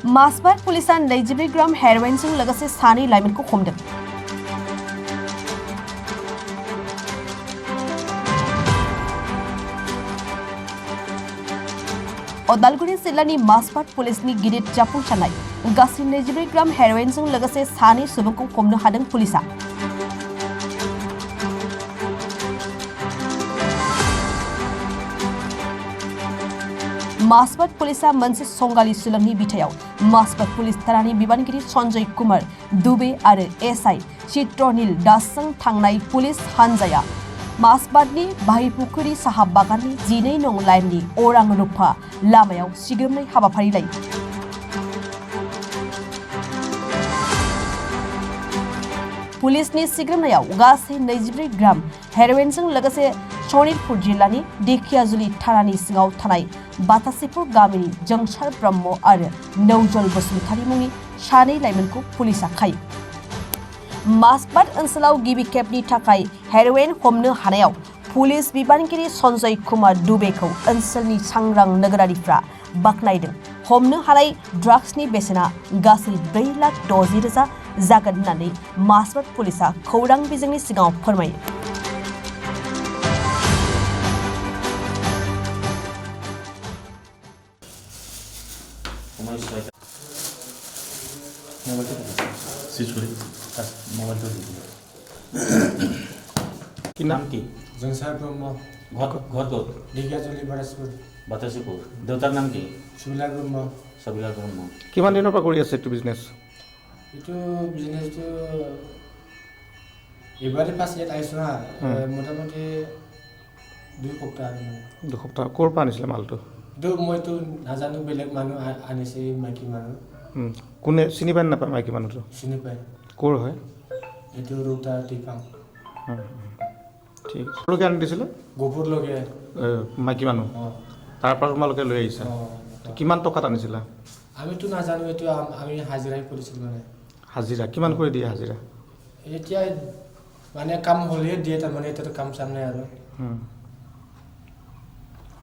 मासबाद पुलिसा 22 ग्राम हेरोइनजों लोगोसे सानै लाइमोनखौ हमदों। उदालगुरि जिल्लानि मासबाद पुलिसनि गिदिर जाफुंसारनाय गासै 22 ग्राम हेरोइनजों लोगोसे सानै सुबुंखौ हमनो हादों पुलिसा। मासबाद पुलिसा मोनसे संगालि सुलुंनि बिथायाव मासबाद पुलिस थानानि बिबानगिरि सन्जय कुमार दुबे आरो एसआई चित्रनील दासजों थांनाय पुलिस हानजाया मासबादनि बाहायपुखुरी साहा बागाननि 12 नं लाइननि अरां रुफा लामायाव सिग्रोमनाय हाबाफारि लायो। पुलिसनि सिग्रोमनायाव गासै 22 ग्राम हेरोइनजों लोगोसे सनितपुर जिल्लानि देखियाजुलि थानानि सिङाव थानाय बातासिपुर गामिनि जोंसार ब्रह्म आरो नौजल बसुमतारी मुंनि सानै लाइमोनखौ पुलिसा खायो। मासबाद ओनसोलाव गिबि खेबनि थाखाय हेरोइन हमनो हानायाव पुलिस बिबानगिरि सन्जय कुमार दुबेखौ ओनसोलनि सांग्रां नोगोरारिफ्रा बाख्नायदों। हमनो हानाय ड्राग्सनि बेसेना गासै 4,60,000 जागोन होननानै मासबाद पुलिसा खौरां बिजोंनि सिगाङाव फोरमायो। কি নাম কি? जोंसार ब्रह्म ঘর ঢেকিয়াজুলি বাতাসিপুর দেউতাৰ নাম কি? সুবিলা ব্ৰহ্ম। সবিলা ব্ৰহ্ম। কিমান দিনৰ পৰা কৰি আছে এইটো বিজনেছ? এইটো বিজনেছটো এবাৰে ফাৰ্ষ্ট ইয়াত আহিছোঁ হা, মোটামুটি 2 সপ্তাহ আৰু মানে। 2 সপ্তাহ। ক'ৰ পৰা আনিছিলে মালটো? মইতো নাজানো, বেলেগ মানুহ আনিছে, মাইকী মানুহ। কোনে চিনি পায় নাপায় মাইকী মানুহটো? চিনি পায়। ক'ৰ হয়? এইটো ৰুটা টিপাং। ঠিক আপোনালোকে আনি দিছিলে? গোপুৰলৈকে মাইকী মানুহ তাৰ পৰা তোমালোকে লৈ আহিছা? কিমান টকাত আনিছিলা? আমিতো নাজানো, এইটো আমি হাজিৰাই কৰিছিলোঁ মানে। হাজিৰা কিমান কৰি দিয়ে হাজিৰা? এতিয়া মানে কাম হ'লেই দিয়ে, তাৰমানে এতিয়াতো কাম চাম নাই আৰু।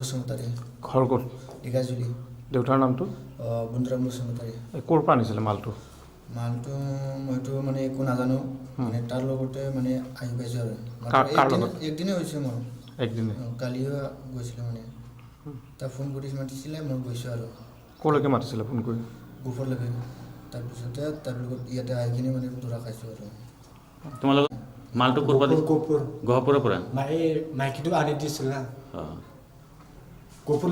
বসুমতাৰী। ঘৰ ক'ত? ঢেকিয়াজুলি। দেউতাৰ নামটো? বুন্দৰাম বসুমতাৰী। ক'ৰ পৰা আনিছিলে মালটো? মালটো মইতো মানে একো নাজানো, মানে তাৰ লগতে মানে আহি পাইছোঁ আৰু। কাৰ লগত? একদিনে হৈছে মোৰ। একদিনে? কালিও গৈছিলোঁ মানে। তাক ফোন কৰি মাতিছিলে, মই গৈছোঁ আৰু। ক'লৈকে মাতিছিলে ফোন কৰি? গোফৰলৈকে। তাৰপিছতে তাৰ লগত ইয়াতে আহি কিনে মানে ধৰা খাইছোঁ আৰু। তোমালোক মালটো ক'ৰ পৰা? গোপুৰ। গহপুৰৰ পৰা? মাইকীটো আনি দিছিল না। অঁ। গোপুৰ